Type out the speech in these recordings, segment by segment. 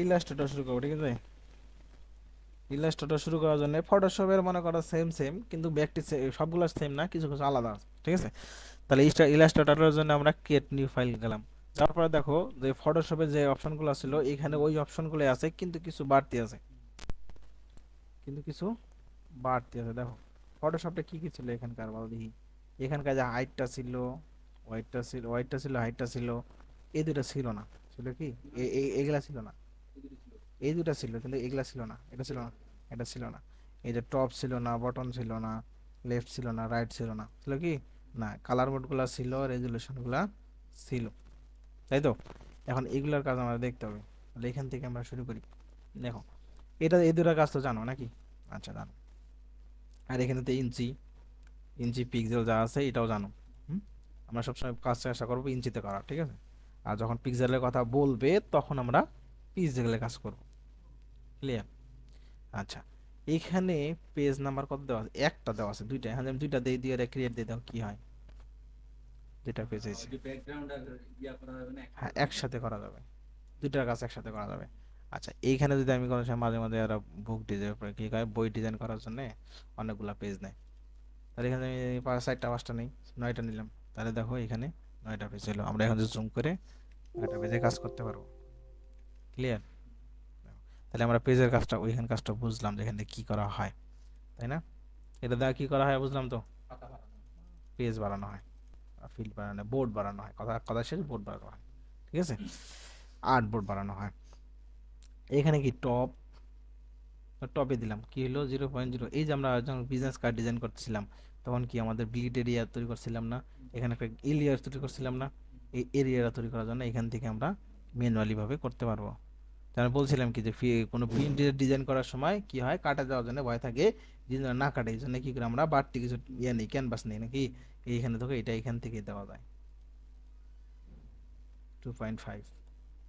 Illustrator শুরু করবো, ঠিক আছে। ইলাস্ট্রেটর শুরু করার জন্য ফটোশপের মনে করো সেম সেম, কিন্তু ব্যাকটি সবগুলো সেম না, কিছু কিছু আলাদা আছে, ঠিক আছে। তাহলে ইলাস্ট্রেটরের জন্য আমরা ক্রিয়েট নিউ ফাইল গেলাম। তারপরে দেখো যে ফটোশপে যে অপশনগুলো ছিল এখানে ওই অপশনগুলো আছে, কিন্তু কিছু বাড়তি আছে, কিন্তু কিছু বাড়তি আছে। দেখো ফটোশপটা কি কি ছিল এখানকার, বল দেখি। এখানকার যে হাইটটা ছিল, ওয়াইটটা ছিল, হাইটটা ছিল, এই দুটো ছিল না। ছিল কি? এগুলা ছিল না, এই দুটো ছিল, কিন্তু এগুলা ছিল না, এটা ছিল না, এটা ছিল না। এই যে টপ ছিল না, বটন ছিল না, লেফট ছিল না, রাইট ছিল না, ছিল কি? না। কালার মোড গুলা ছিল, রেজুলেশন গুলা ছিল, তাই তো। এখন এগুলার কাজ আমরা দেখতে হবে, তাহলে এখান থেকে আমরা শুরু করি। দেখো এটা, এই দুটার কাজ তো জানো নাকি? আচ্ছা, জানো। আর এখানে তো ইঞ্চি, ইঞ্চি পিক্সেল যা আছে এটাও জানো। হুম। আমরা সবসময় কাজ চেষ্টা করবো ইঞ্চিতে করার, ঠিক আছে। আর যখন পিক্সেলের কথা বলবে তখন আমরা পিক্সেলের কাজ করব। ক্লিয়ার? আচ্ছা, এইখানে পেজ নাম্বার কত দেওয়া আছে? একটা দেওয়া আছে, দুইটা। এখানে আমি দুইটা দিয়ে দিয়ে ক্রিয়েট দিয়ে দাও, কি হয়? দুইটা পেজ আছে, হ্যাঁ একসাথে করা যাবে, দুইটার কাজ একসাথে করা যাবে। আচ্ছা, এইখানে যদি আমি কোনো সময় মাঝে মাঝে একটা বুক ডিজাইন, কি হয়, বই ডিজাইন করার জন্য অনেকগুলা পেজ নেয়। তাহলে এখানে আমি চারটা পাঁচটা নেই, নয়টা নিলাম। তাহলে দেখো এখানে নয়টা পেজ হলো। আমরা এখন জুম করে নয়টা পেজে কাজ করতে পারবো। ক্লিয়ার? তাহলে আমরা পেজের কাজটা, ওইখান কাজটা বুঝলাম, যেখানে কি করা হয়, তাই না? এটা দ্বারা কি করা হয় বুঝলাম তো। পেজ বাড়ানো হয়, ফিল্ড বাড়ানো, বোর্ড বাড়ানো হয়, কথা কথা শেষ, বোর্ড বাড়ানো হয়, ঠিক আছে। আর্ট বোর্ড বাড়ানো হয়। এখানে কি টপ, টপে দিলাম কি হলো 0.0। এই যে আমরা যখন বিজনেস কার্ড ডিজাইন করছিলাম তখন কি আমাদের বিট এরিয়া তৈরি করছিলাম না, এখানে একটা এরিয়া তৈরি করছিলাম না। এই এরিয়াটা তৈরি করার জন্য এখান থেকে আমরা ম্যানুয়ালি ভাবে করতে পারবো। তো আমি বলছিলাম কি যে কোনো প্রিন্ট ডিজাইন করার সময় কি হয়, কাটা যাওয়ার জন্য ভয় থাকে, ডিজাইন না কাটে, এই জন্য কি করে আমরা বাড়তি কিছু ইয়ে নেই, ক্যানভাস নেই নাকি। এইখানে দেখো এটা এখান থেকে দেওয়া যায় 2.5।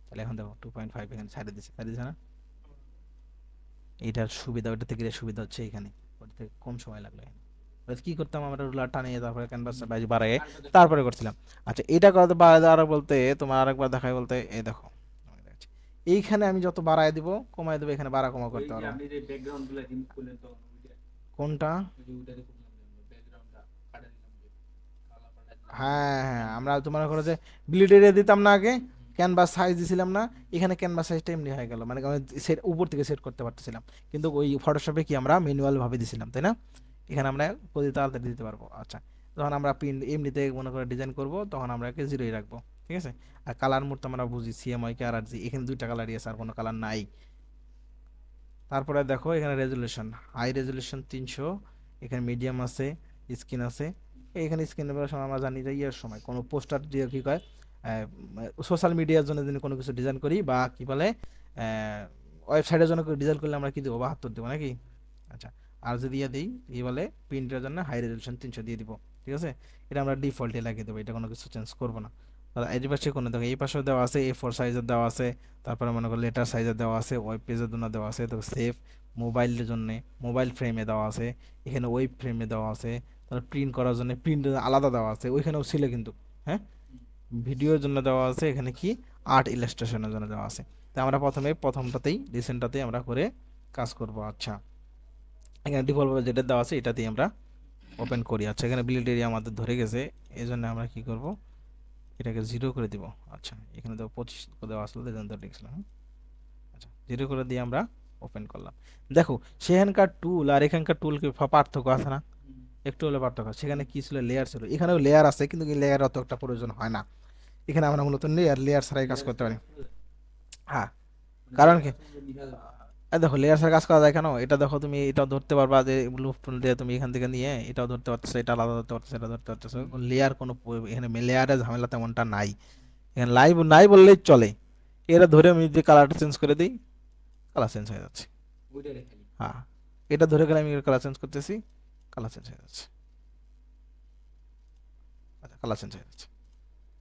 তাহলে এখন দেখো 2.5 এখানে ছাড়ে দিছে, ছাড়ে দিছে না। এটার সুবিধা, ওটা থেকে সুবিধা হচ্ছে এখানে, ওটা থেকে কম সময় লাগলো এখানে। কি করতাম আমরা, রুলার টানিয়ে তারপরে ক্যানভাসটা বাড়ায় তারপরে করছিলাম। আচ্ছা, এটা করাতে বাড়ায় আরো বলতে তোমার আরেকবার দেখায় বলতে, এই দেখো এইখানে আমি যত বাড়ায় দিব কমায় দেবো, এখানে বাড়া কমা করতে পারবো। কোনটা? হ্যাঁ হ্যাঁ, আমরা তোমার করো যে ব্লিড এরিয়া দিতাম না আগে, ক্যানভাস সাইজ দিছিলাম না, এখানে ক্যানভাস সাইজটা এমনি হয়ে গেল, মানে আমি সেট উপর থেকে সেট করতে পারতেছিলাম। কিন্তু ওই ফটোশপে কি আমরা ম্যানুয়াল ভাবে দিছিলাম, তাই না। এখানে আমরা প্রতি তাড়াতাড়ি দিতে পারবো। আচ্ছা, যখন আমরা প্রিন্ট এমনিতে মনে করে ডিজাইন করব তখন আমরা একে জিরোই রাখবো, ঠিক আছে। আর কালার মোড তো আমরা বুঝি সিএমওয়াই কে আর আর জি, এখানে দুইটা কালারই আছে, আর কোনো কালার নাই। তারপরে দেখো এখানে রেজুলেশন, হাই রেজুলেশন 300, এখানে মিডিয়াম আছে, স্ক্রিন আছে। এখানে স্ক্রিন রেজুলেশন আমরা জানি যে ইয়ের সময় কোনো পোস্টার দিয়ে কি কয়, সোশ্যাল মিডিয়ার জন্য যদি কোনো কিছু ডিজাইন করি বা কি বলে ওয়েবসাইটের জন্য ডিজাইন করলে আমরা কি দেবো, 72 দেবো নাকি। আচ্ছা, আর যদি ইয়ে দিই কি বলে প্রিন্টের জন্য হাই রেজুলেশন 300 দিয়ে দিব, ঠিক আছে। এটা আমরা ডিফল্টে লাগিয়ে দেবো, এটা কোনো কিছু চেঞ্জ করবো না। এই পাশে কোনো দেখো, এই পাশেও দেওয়া আছে, A4 সাইজের দেওয়া আছে, তারপরে মনে করো লেটার সাইজের দেওয়া আছে, ওয়েব পেজের জন্য দেওয়া আছে, তো সেভ মোবাইলের জন্য মোবাইল ফ্রেমে দেওয়া আছে, এখানে ওয়েব ফ্রেমে দেওয়া আছে, তারপর প্রিন্ট করার জন্য প্রিন্ট আলাদা দেওয়া আছে, ওইখানেও ছিল কিন্তু। হ্যাঁ, ভিডিওর জন্য দেওয়া আছে, এখানে কি আর্ট ইলাস্ট্রেশনের জন্য দেওয়া আছে। তো আমরা প্রথমটাতেই রিসেন্টটাতেই আমরা করে কাজ করব। আচ্ছা, এখানে ডিফল্টভাবে যেটা দেওয়া আছে এটাতেই আমরা ওপেন করি। আচ্ছা, এখানে বিল্ড এরিয়া আমাদের ধরে গেছে, এই জন্য আমরা কি করব, এটাকে 0 করে দিব। আচ্ছা, এখানে তো 25 দেওয়া আসলে লেজেন্ড দেখছিলাম। আচ্ছা, 0 করে দিয়ে আমরা ওপেন করলাম। দেখো সেখানকার টুল আর এখানকার টুল কি পার্থক্য আছে না? একটু হলে পার্থক্য আছে। সেখানে কি ছিল, লেয়ার ছিল, এখানেও লেয়ার আছে, কিন্তু এই লেয়ার অত একটা প্রয়োজন হয় না। এখানে আমরা মূলত লেয়ার লেয়ার ছাড়াই কাজ করতে পারি। হ্যাঁ, কারণ কি, দেখো লেয়ার ছাড়া কাজ করা যায় কেন, এটা দেখো তুমি এটাও ধরতে পারবা যে ব্লু টুল দিয়ে তুমি এখান থেকে নিয়ে এটাও ধরতে পারতেছো, এটা আলাদা ধরতে পারতেছো, এটা ধরতে পারতেছো। লেয়ার কোনো এখানে লেয়ারের ঝামেলা তেমনটা নাই, এখানে লাইভ নাই বললেই চলে। এটা ধরে আমি যদি কালারটা চেঞ্জ করে দিই, কালার চেঞ্জ হয়ে যাচ্ছে। হ্যাঁ, এটা ধরে গেলে আমি কালার চেঞ্জ করতেছি, কালার চেঞ্জ হয়ে যাচ্ছে। আচ্ছা, কালার চেঞ্জ হয়ে যাচ্ছে,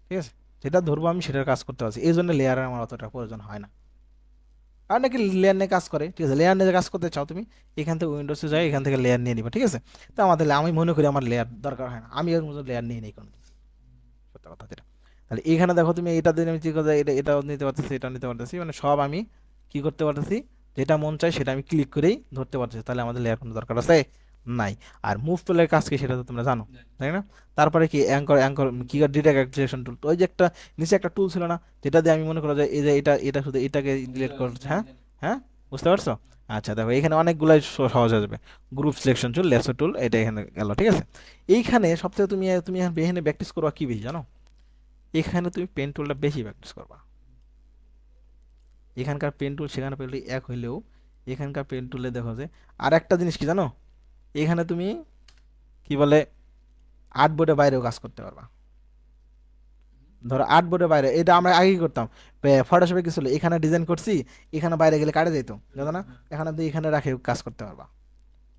ঠিক আছে। যেটা ধরবো আমি সেটার কাজ করতে পারছি, এই জন্য লেয়ারের আমার অতটা প্রয়োজন হয় না। আর নাকি লেয়ার নিয়ে কাজ করে, ঠিক আছে, লেয়ার নিয়ে কাজ করতে চাও তুমি, এখান থেকে উইন্ডোজে যাই, এখান থেকে লেয়ার নিয়ে নিবা, ঠিক আছে। তো আমাদের আমি মনে করি আমার লেয়ার দরকার হয় না, আমি এর মধ্যে লেয়ার নিয়ে নিই কোনো সত্য কথা যেটা। তাহলে এখানে দেখো তুমি এটা দিয়ে আমি ঠিক কথা, এটা এটাও নিতে পারতেছি, এটাও নিতে পারতেছি, মানে সব আমি কি করতে পারতেছি, যেটা মন চায় সেটা আমি ক্লিক করেই ধরতে পারতেছি, তাহলে আমাদের লেয়ার কোনো দরকার আছে নাই। আর মুভ টুলের কাজ কি সেটা তো তোমরা জানো, তাই না? তারপরে কি অ্যাঙ্কর, কি ডিরেক্ট অ্যাক্টিভেশন টুল, ওই যে একটা নিচে একটা টুল ছিল না, যেটা দিয়ে আমি মনে করো যে এই যে এটা শুধু এটাকে ডিলিট করছি, হ্যাঁ হ্যাঁ, বুঝতে পারছো? আচ্ছা দেখো এখানে অনেকগুলাই সহজ হয়ে যাবে। গ্রুপ সিলেকশন টুল, লেসো টুল, এটা এখানে গেল, ঠিক আছে? এইখানে সবথেকে তুমি তুমি এখানে প্র্যাকটিস করবা কি বেশি জানো? এখানে তুমি পেন টুলটা বেশি প্র্যাকটিস করবা। এখানকার পেন টুল সেখানে পেন টুল এক হইলেও এখানকার পেন টুলে দেখো যে আর একটা জিনিস কি জানো, এখানে তুমি কি বলে আর্ট বোর্ডের বাইরেও কাজ করতে পারবা। ধরো আর্ট বোর্ডের বাইরে, এটা আমরা আগেই করতাম, ফটোশপে কিছু হলো এখানে ডিজাইন করছি, এখানে বাইরে গেলে কাটে যেত, জানো না? এখানে তুমি এখানে রাখে কাজ করতে পারবা।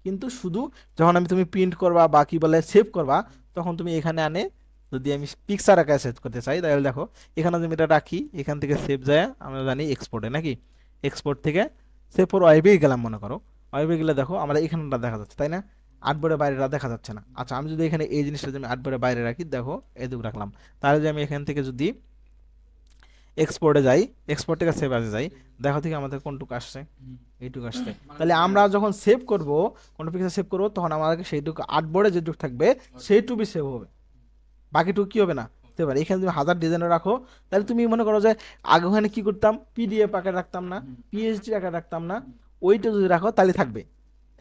কিন্তু শুধু যখন তুমি প্রিন্ট করবা বা কি বলে সেভ করবা, তখন তুমি এখানে আনে, যদি আমি পিকচার আকারে সেভ করতে চাই তাহলে দেখো এখানে যদি এটা রাখি, এখান থেকে সেভ যায় আমরা জানি এক্সপোর্টে নাকি, এক্সপোর্ট থেকে সেভ ফর ওয়েবে গেলাম মনে করো, ওয়েবে গেলে দেখো আমরা এখানটা দেখা যাচ্ছে, তাই না? আর্টবোর্ডের বাইরেটা দেখা যাচ্ছে না। আচ্ছা আমি যদি এখানে এই জিনিসটা যদি আমি আর্টবোর্ডের বাইরে রাখি, দেখো এদিকে রাখলাম, তাহলে যে আমি এখান থেকে যদি এক্সপোর্টে যাই, এক্সপোর্ট থেকে সেভ আসে যাই, দেখো থেকে আমাদের কোনটুকু আসছে, এইটুকু আসছে। তাহলে আমরা যখন সেভ করব, কোনো পিকচার সেভ করবো, তখন আমাদের সেইটুকু আর্টবোর্ডে যেটুকু থাকবে সেইটুকুই সেভ হবে, বাকিটুকু কি হবে না, হতে পারে। এখানে তুমি হাজার ডিজাইনে রাখো, তাহলে তুমি মনে করো যে আগে ওখানে কি করতাম, পিডিএফ আকারে রাখতাম না, পিএইচডি আকারে রাখতাম না, ওইটা যদি রাখো তাহলে থাকবে,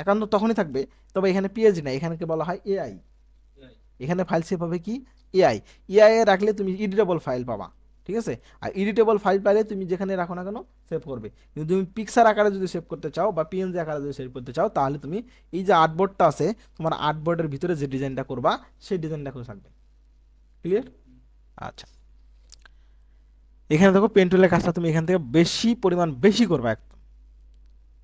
একান্ত তখনই থাকবে। তবে এখানে পিএইচডি না, এখানে কি বলা হয় এআই, এখানে ফাইল সেভ হবে কি এআই, এআই এ রাখলে তুমি এডিটেবল ফাইল পাবা, ঠিক আছে? আর এডিটেবল ফাইল পাইলে তুমি যেখানে রাখো না কেন সেভ করবে। কিন্তু তুমি পিকচার আকারে যদি সেভ করতে চাও বা পিএনজি আকারে যদি সেভ করতে চাও, তাহলে তুমি এই যে আর্টবোর্ডটা আছে, তোমার আর্টবোর্ডের ভিতরে যে ডিজাইনটা করবা সেই ডিজাইনটা করে থাকবে। ক্লিয়ার? আচ্ছা, এখানে দেখো পেন টুলের কাজটা তুমি এখান থেকে বেশি পরিমাণ বেশি করবা একদম,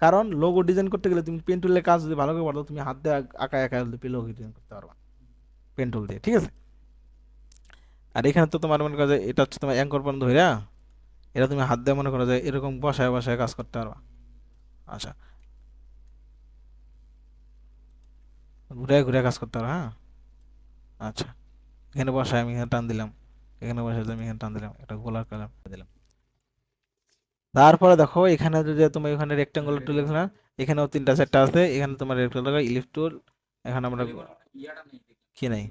কারণ লোগো ডিজাইন করতে গেলে তুমি পেন টুলের কাজ যদি ভালো করে পারো, তুমি হাত দিয়ে আঁকা একা লোগো ডিজাইন করতে পারবা পেন টুল দিয়ে, ঠিক আছে? আর এখানে তো তোমার মনে করো যে এটা হচ্ছে তোমার অ্যাঙ্কর পর্যন্ত হইরা, এটা তুমি হাত দিয়ে মনে করো যে এরকম বসায় বসায় কাজ করতে পারবা। আচ্ছা, ঘুরে ঘুরে কাজ করতে পারবা, হ্যাঁ। আচ্ছা, এখানে বসায় আমি এখানে টান দিলাম, এখানে বসায় আমি এখানে টান দিলাম, এটা গোলার কালার দিলাম। তারপরে দেখো এখানে যদি তুমি এখানে রেক্টাঙ্গুলার টুল এখানে, এখানেও তিনটা চারটা আছে, এখানে তোমার রেক্টাঙ্গুলার ইলিপ টুল, এখানে আমরা কি নাই,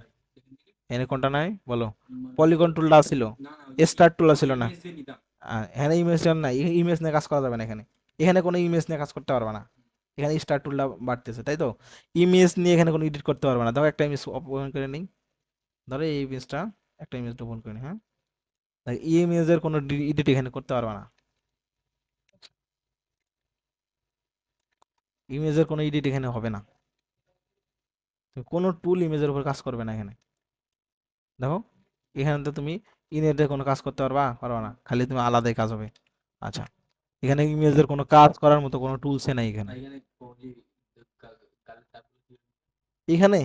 এখানে কোনটা নাই বলো? পলিগন টুলটা ছিল, স্টার টুল ছিল না, এখানে ইমেজ না, ইমেজ নিয়ে কাজ করা যাবে না এখানে, এখানে কোনো ইমেজ নিয়ে কাজ করতে পারবে না, এখানে স্টার টুলটা বাড়তেছে, তাই তো? ইমেজ নিয়ে এখানে কোনো এডিট করতে পারবে না। দেখো একটা ইমেজ ওপেন করে নিই, ধরো এই ইমেজটা, একটা ইমেজ ওপেন করে নিই, হ্যাঁ, এই ইমেজের কোনো এডিট এখানে করতে পারবে না, ইমেজের কোনো এডিট এখানে হবে না, কোনো টুল ইমেজের উপর কাজ করবে না এখানে। দেখো এখানে তো তুমি ইনেটে কোনো কাজ করতে পারবা পারবা না, খালি তুমি আলাদাই কাজ হবে। আচ্ছা, এখানে ইমেজের কোনো কাজ করার মতো কোনো টুলসে নাই এখানে, এখানে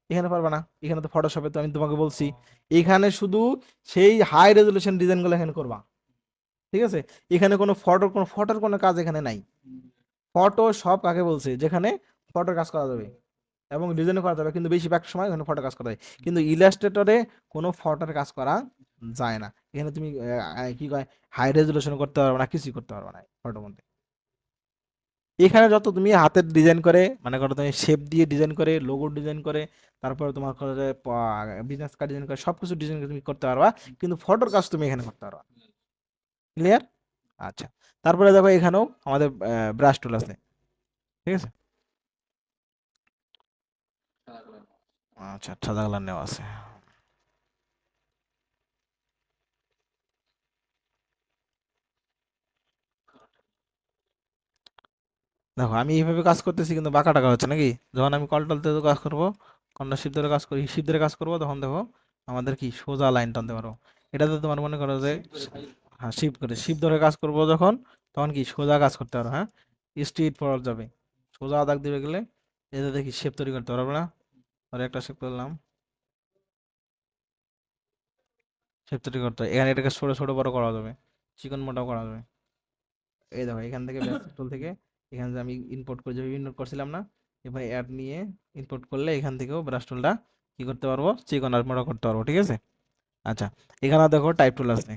এখানে পারবা না, এখানে তো ফটোশপে তো আমি তোমাকে বলছি, এখানে শুধু সেই হাই রেজলিউশন ডিজাইনগুলো এখানে করবা, ঠিক আছে? এখানে কোনো ফটোর কোনো কাজ এখানে নাই। ফটো সব কাকে বলছে, যেখানে ফটোর কাজ করা যাবে এবং ডিজাইন করা যাবে, কিন্তু বেশিরভাগ সময় এখানে ফটো কাজ করা যায়, কিন্তু ইলাস্ট্রেটরে কোনো ফটোর কাজ করা যায় না। এখানে তুমি কি কয় হাই রেজলিউশন করতে পারবে না, কিছুই করতে পারবে না ফটোর মধ্যে। এখানে যত তুমি হাতের ডিজাইন করে, মানে করো তুমি শেপ দিয়ে ডিজাইন করে, লোগো ডিজাইন করে, তারপরে তোমার করো যে বিজনেস কার্ড ডিজাইন করে, সবকিছু ডিজাইন তুমি করতে পারবা, কিন্তু ফটোর কাজ তুমি এখানে করতে পারবা। ক্লিয়ার? আচ্ছা, তারপরে দেখো এখানেও আমাদের ব্রাশ টুল আছে, ঠিক আছে? আচ্ছা, সাদা কালার নেওয়া আছে। দেখো আমি এইভাবে কাজ করতেছি কিন্তু বাঁকা টাকা হচ্ছে নাকি, যখন আমি কল টলতে কাজ করবো, কন্ট্রোল শিফট ধরে কাজ করি, শিফট ধরে কাজ করবো, তখন দেখো আমাদের কি সোজা লাইন টানতে পারো। এটাতে তোমার মনে করো যে হ্যাঁ শিফট ধরে কাজ করবো যখন, তখন কি সোজা কাজ করতে পারো, হ্যাঁ, স্ট্রেট ফরওয়ার্ড যাবে, সোজা দাগ দিবে গেলে এতে দেখি শেপ তৈরি করতে পারবে না। আর একটা শেপ করলাম, শেপ তৈরি করতে হয়। এখানে এটাকে ছোট ছোট বড় করা যাবে, চিকন মোটাও করা যাবে। এই দেখো এখান থেকে টুল থেকে, এখানে যে আমি ইম্পোর্ট করে যে ইম্পোর্ট করছিলাম না, এবার অ্যাড নিয়ে ইম্পোর্ট করলে এখান থেকেও ব্রাশ টুলটা কি করতে পারবো, চিকন আর মোটা করতে পারবো, ঠিক আছে? আচ্ছা, এখানে দেখো টাইপ টুল আছে,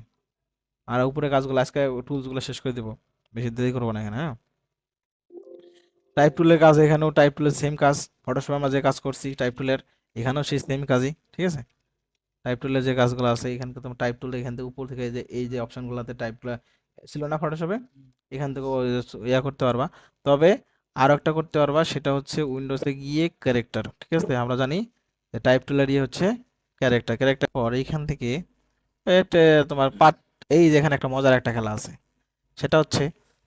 আর উপরে কাজগুলো আজকে টুলসগুলো শেষ করে দেবো। বেশি দেরি করবো না এখানে, হ্যাঁ। টাইপ টুলের কাজ, এখানেও টাইপ টুলের সেম কাজ। ফটোশপে আমরা যে কাজ করছি টাইপ টুলের, এখানেও সেই সেম কাজই, ঠিক আছে। টাইপ টুলের যে কাজগুলো আছে এখান থেকে তোমার টাইপ টুল, এখান থেকে উপর থেকে এই যে অপশনগুলোতে টাইপগুলো ছিল না ফটোশপে, এখান থেকে ইয়া করতে পারবা। তবে আরো একটা করতে পারবা, সেটা হচ্ছে উইন্ডোজে গিয়ে ক্যারেক্টার, ঠিক আছে। আমরা জানি যে টাইপ টুলের ইয়ে হচ্ছে ক্যারেক্টার। ক্যারেক্টার পর এইখান থেকে এটা তোমার পার্ট, এই যেখানে একটা মজার একটা খেলা আছে, সেটা হচ্ছে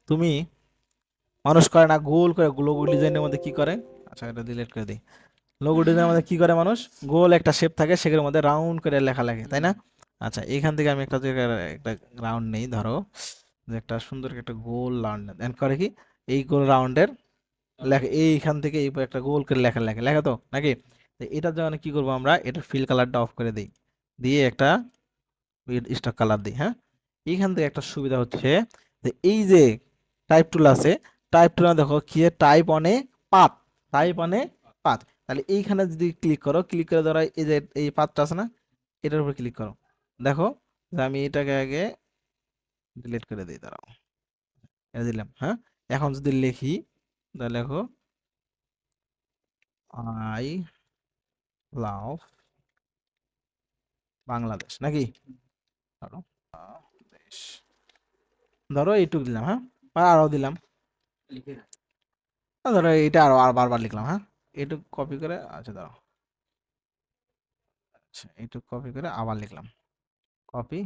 তুমি মানুষ করে না গোল করে লোগো ডিজাইনের মধ্যে কি করে, আচ্ছা এটা ডিলিট করে দিই। লোগো ডিজাইনের মধ্যে কি করে মানুষ, গোল একটা শেপ থাকে সেগুলোর মধ্যে রাউন্ড করে লেখা লাগে, তাই না? আচ্ছা এখান থেকে আমি একটা জায়গায় একটা রাউন্ড নেই, ধরো যে একটা সুন্দর একটা গোল রাউন্ড দেন করে কি, এই গোল রাউন্ডের লেখা এইখান থেকে এই একটা গোল করে লেখা লেখা লেখা তো নাকি। তো এটার জন্য কি করবো আমরা, এটা ফিল কালারটা অফ করে দিই, দিয়ে একটা স্টক কালার দিই, হ্যাঁ। এইখান থেকে একটা সুবিধা হচ্ছে যে এই যে টাইপ টুল আছে, টাইপ টুল দেখো কি টাইপ অনে পাত, টাইপ অনে পাত। তাহলে এইখানে যদি ক্লিক করো, ক্লিক করে ধরো এই যে এই পাতটা আছে না, এটার উপর ক্লিক করো, দেখো যে আমি এটাকে আগে ডিলিট করে দিই, দাঁড়াও এটা দিলাম, হ্যাঁ। এখন যদি লিখি, তাহলে লেখো আই লাভ বাংলাদেশ নাকি, ধরো দেশ, ধরো এইটুকু দিলাম, হ্যাঁ। বা আরো দিলাম, ধরো এটা আরো আর বারবার লিখলাম, হ্যাঁ। এইটুকু কপি করে, আচ্ছা দাঁড়াও, আচ্ছা এইটুকু কপি করে আবার লিখলাম, কপি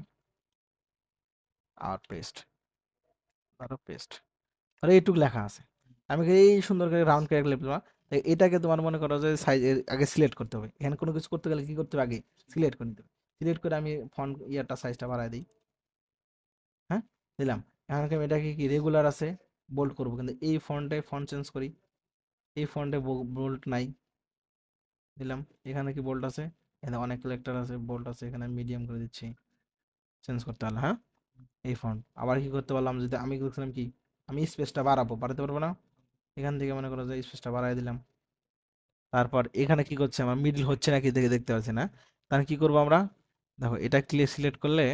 আর পেস্ট, ধরো পেস্ট, ধরো এইটুকু লেখা আছে। আমি এই সুন্দর করে রাউন্ড করে লিখলাম। এটাকে তোমার মনে করো যে সাইজ আগে সিলেক্ট করতে হবে, এখানে কোনো কিছু করতে গেলে কি করতে হবে, আগে সিলেক্ট করে নিতে হবে। সিলেক্ট করে আমি ফন্ট ইয়ারটা সাইজটা বাড়ায় দিই, হ্যাঁ দিলাম। এখন আমি এটাকে কি রেগুলার আছে বোল্ড করবো, কিন্তু এই ফন্টে ফন্ট চেঞ্জ করি, এই ফন্টে বোল্ড নাই, দিলাম। এখানে কি বোল্ড আছে, এখানে অনেক ক্যারেক্টার আছে, বোল্ড আছে, এখানে মিডিয়াম করে দিচ্ছি, চেঞ্জ করতে হলো, হ্যাঁ। এই ফন্ট আবার কি করতে পারলাম, যদি আমি করছিলাম কি, আমি স্পেসটা বাড়াবো, বাড়াতে পারবো না, এখান থেকে মনে করো যে স্পেসটা বাড়াই দিলাম। তারপর এখানে কি করছে, আমার মিডল হচ্ছে নাকি দেখে দেখতে পাচ্ছি না, তাহলে কি করবো আমরা, দেখো এটা ক্লিয়ার সিলেক্ট করলে,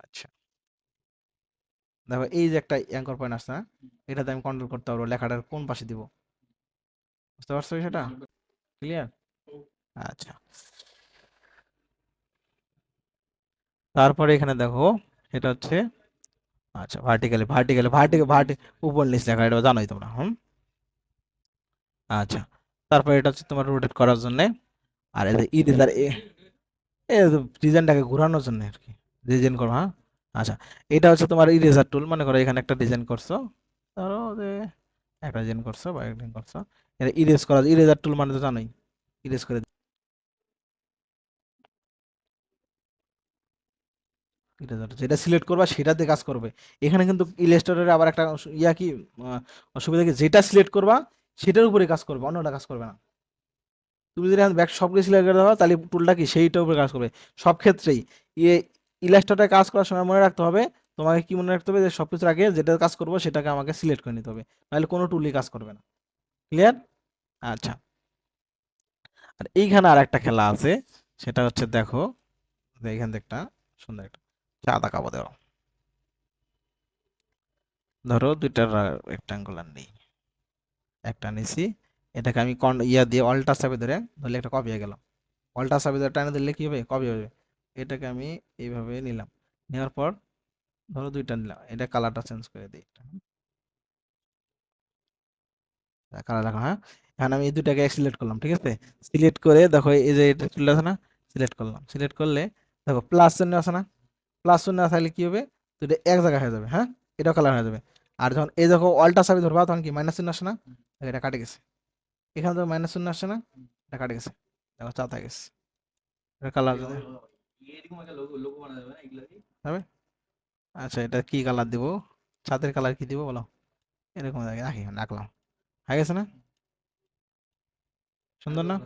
আচ্ছা দেখো এই যে একটা অ্যাঙ্কর পয়েন্ট আসছে না, এটাতে আমি কন্ট্রোল করতে পারবো লেখাটার কোন পাশে দিব, বুঝতে পারছো সেটা ক্লিয়ার। আচ্ছা তারপরে এখানে দেখো এটা হচ্ছে, আচ্ছা ভার্টিক্যালি ভার্টিক্যালি ভার্টিক্যালি ভার্টি উপর নিচ লেখা, এটা জানোই তোমরা, হুম। আচ্ছা তারপর এটা হচ্ছে তোমার রোটেট করার জন্য, আর এই যে ইরেজার এই ডিজাইনটাকে ঘোরানোর জন্য আর কি, ডিজাইন করো, হ্যাঁ। আচ্ছা এটা হচ্ছে তোমার ইরেজার টুল, মনে করো এখানে একটা ডিজাইন করছো, ধরো যে একটা ডিজাইন করছো বা একটা ডিজাইন করছো, এটা ইরেজ করা, ইরেজার টুল মানে তো জানোই, ইরেজ করে যেটা সিলেক্ট করবা সেটাতে কাজ করবে। এখানে কিন্তু ইলাস্ট্রেটরে আবার একটা ইয়া কি অসুবিধা কি, যেটা সিলেক্ট করবা সেটার উপরে কাজ করবে, অন্যটা কাজ করবে না। তুমি যদি এখন ব্যাক সবকিছু সিলেক্ট করে দাও, তাহলে টুলটা কি সেইটার উপরে কাজ করবে সব ক্ষেত্রেই। ইয়ে ইলাস্ট্রেটরে কাজ করার সময় মনে রাখতে হবে, তোমাকে কি মনে রাখতে হবে, যে সবকিছুর আগে যেটা কাজ করবো সেটাকে আমাকে সিলেক্ট করে নিতে হবে, নাহলে কোনো টুলই কাজ করবে না। ক্লিয়ার। আচ্ছা আর এইখানে আর একটা খেলা আছে, সেটা হচ্ছে দেখো যে এইখান থেকে একটা সুন্দর একটা সাদা কাগজ দেওয়া, ধরো দুইটা রেক্টাঙ্গুলার নেই, একটা নিছি, এটাকে আমি ইয়া দিয়ে অল্টার চাপে ধরে ধরলে একটা কপি হয়ে গেল, অল্টার চাপে ধরে টানে দিলে কি হবে, কপি হবে। এটাকে আমি এইভাবে নিলাম, নেওয়ার পর ধরো দুইটা নিলাম, এটা কালারটা চেঞ্জ করে দিই, কালার রাখা, হ্যাঁ। এখন আমি এই দুটাকে সিলেক্ট করলাম, ঠিক আছে। সিলেক্ট করে দেখো এই যে এটা চলে আসে না, সিলেক্ট করলাম, সিলেক্ট করলে দেখো প্লাস চিহ্ন আছে না, প্লাস চিহ্ন থাকলে কি হবে, দুটো এক জায়গায় হয়ে যাবে, হ্যাঁ। এটাও কালার হয়ে যাবে। আর যখন এই দেখো অল্টার চাপে ধরবা, তখন কি মাইনাস চিহ্ন আসে না, দেখো এটা কাটে গেছে, এখানে তো মাইনাস চিহ্ন আসছে না, এটা কাটে গেছে, দেখো চাতা গেছে, এটা কালার হবে। আচ্ছা এটা কি কালার দিব, ছাদের কালার কি দিব বলো, এরকম রাখি রাখলাম, হয়ে গেছে না, সুন্দর না।